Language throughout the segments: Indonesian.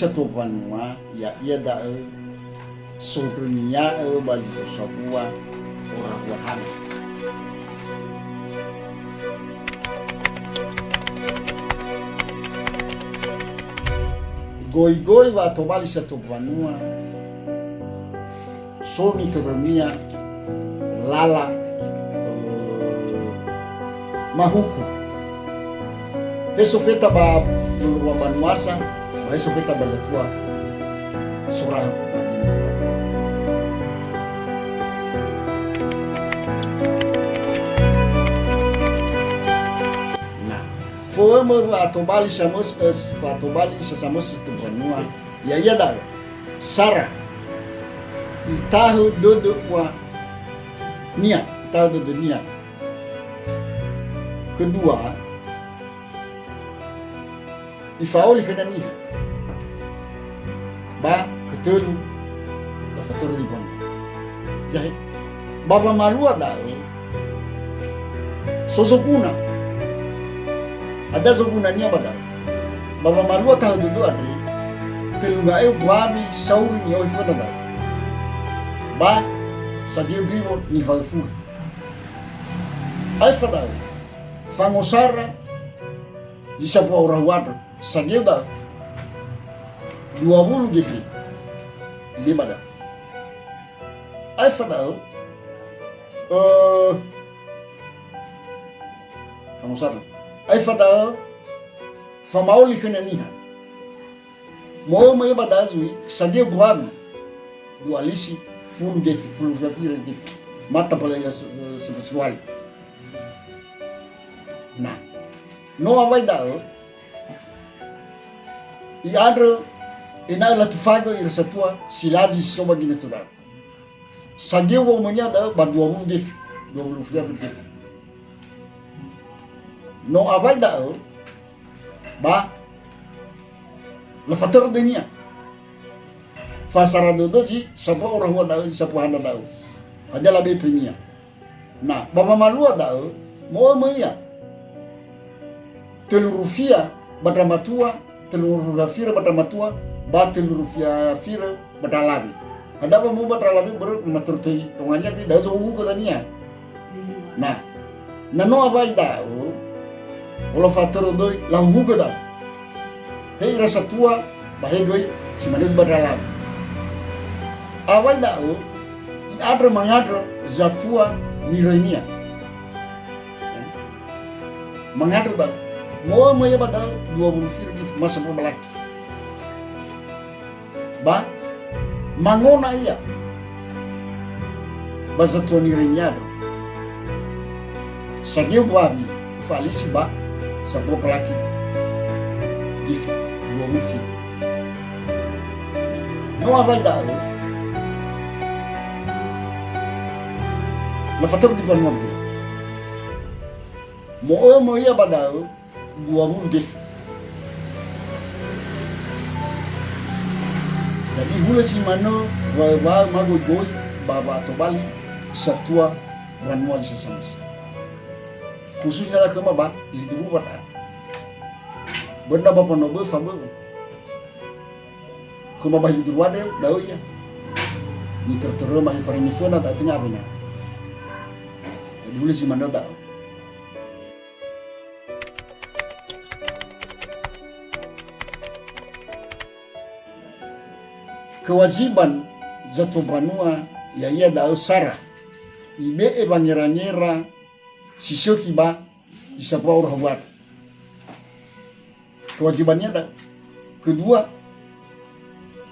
satu panua ya ia da sodunia bagi sebuah orang wahana. Goi-goi wa tobali satu panua somi turumia lala mahuku. Eso feta ba luluwa banuasa, ba eso feta ba zatua surah. Nah, fomo atobali samos atobali samos tu banua. Ya ia dah Sarah tahu duduk wa nia, tahu duduk nia. Kedua, ifauli kena nia. Ba ketelu la fator di bon. Jadi baba malua dah sosokuna. Ada sosokuna nia bada. Baba malua tahu duduk adri. Telungai buami sauri ni oi fona dah. Ba sadio gibo ni valfu. Ai fadau. Fangosara di sebuah orang wadah sageda 20 gifri di mana ai fadau fangosara ai fadau famauli kenaniha mau mai badazui sadio buami dualisi full gifri mata pala sesuai. Nah, no awai dao. I adro ina la tufago ira satua silazi soba gina tuda. Sageu wo monya da ba 20 def. 20 def. No awai dao. Ba la fator dunia. Fasara doji sabo orang wa dao sapu handa dao. Ada la betunia. Nah, baba malua dao mo moya. Telurufia badamatua, telurufia badamatua, telurufia fira badalabi. Ada apa mau badalabi baru maturtui tonganya di daso ugu tania. Nah, nano apa ida? Ola fator doi lahu ugu da. Hei rasa tua bahegoi simanis badalabi. Awal ida adra mangadra zatua nirainia. Mangadra ba mau ya badal 20 firdi masa pelaki. Ba mangona iya. Baza tuani renyado. Sagiu buami falisi ba sabo pelaki. Dif 20 firdi. No avai dao. La fator di ban mobil. Mau ya badal 20 def. Jadi hula si mano wa mago goi baba to bali satua banmual sesama. Khususnya lah kema ba lidu bata. Benda bapa nobe fabu. Kema ba lidu wade dau ya. Ni tertero ma ni fona ta tengah bina. Jadi hula si mano dau. Kewajiban jatuh banua ya ia da usara ibe banyera sisoki ba isapa orang buat kewajibannya ada. Kedua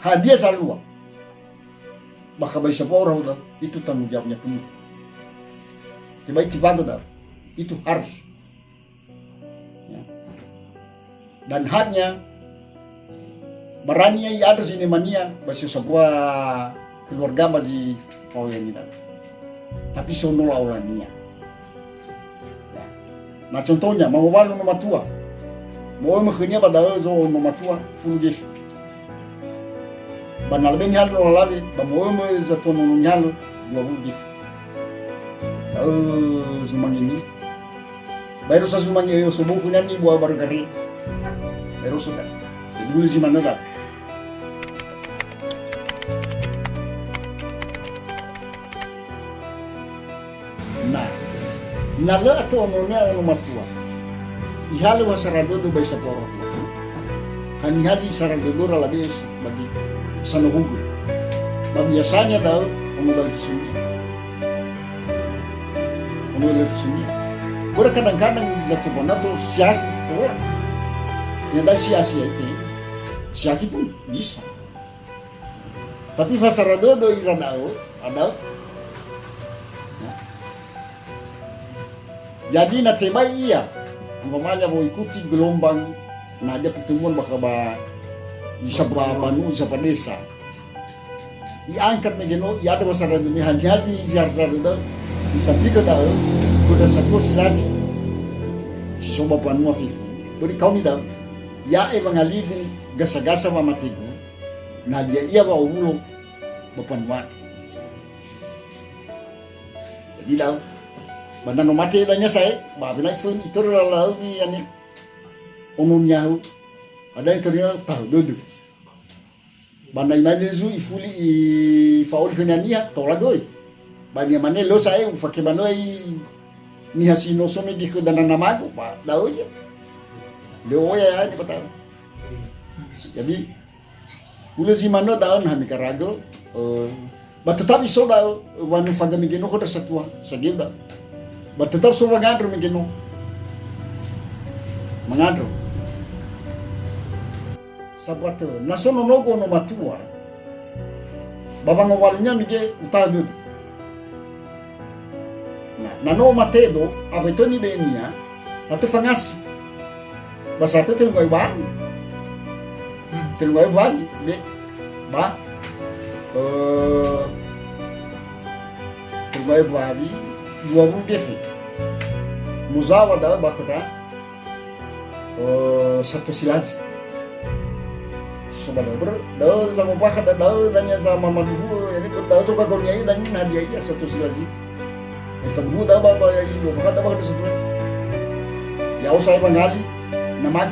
hadiah salua maka bagi siapa orang buat itu tanggung jawabnya penuh. Tiba-tiba ada itu harus ya. Dan haknya Barania ada sini mania basi sebuah keluarga basi kau yang kita. Tapi sono awalnya. Nah contohnya mau walu nomor tua, mau makanya pada zo nomor tua full gift. Banal ben hal no labi, mau zato no nyalo 20 gift. Sumang ini. Baru sa sumang iyo subuh punya ni buah bargari. Baru sudah. Dulu si mana dah. nalo atau ononya ono matua ihale wasarado do baisa poro kan haji sarado labis bagi sanohugu biasanya daw ono balik sunyi Ora kadang-kadang jatuh bona tuh siaki orang ternyata sia-sia itu siaki pun bisa tapi fasarado do iradao ada ya. Jadi na tebai iya umpamanya mau ikuti gelombang nah ada pertemuan bakal di sebuah banu di sebuah desa iangkat megeno iya ada fasarado ni hanya-hanya fasarado tapi kata kuda satu silasi si soba panu afifu beri kau mi dam ya mengalidin gasa-gasa mamatiku nah dia iya bawa ulung bapan wa jadi dah banda no mati danya saya babi naik phone itu lalu ni yani umumnya ada yang ternyata tahu duduk banda imagine zu ifuli i faul kenyania tolagoi banya mane lo saya ufake banoi ni hasino somi di kedana namago pak dao ya lo ya ni patah jadi ule si mano daun hami karago but tetap iso dao wanu fanda migeno ko satwa sagida but tetap so mangadro migeno mangadro sabato nasono nogo no matua babang walunya mige utadu nano matedo abetoni benia atau fangas basa tu tengoi bang de ba tengoi babi 20 gefe muzawa da bakra satu silazi sobada ber da sama bakada da danya sama maduhu yani da so bagonya dan nadia ya satu silazi Ifagmuda baba ya ilo makata ba sa tuwa ya usay bangali naman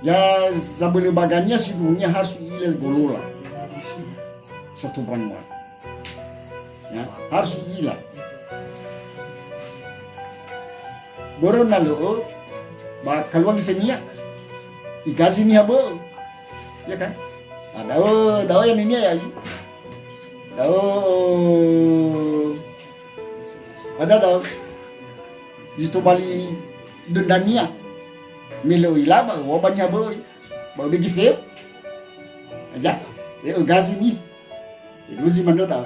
ya zabuli baganya si dunia harus ile golola satu banwa ya harus ila goro nalo ba kalwa gifenia igazi ni abo ya kan dao yang ini ya dao itu bali dendania milo ilama wabanya boy mau di give aja ya gazi ni itu sih mana tau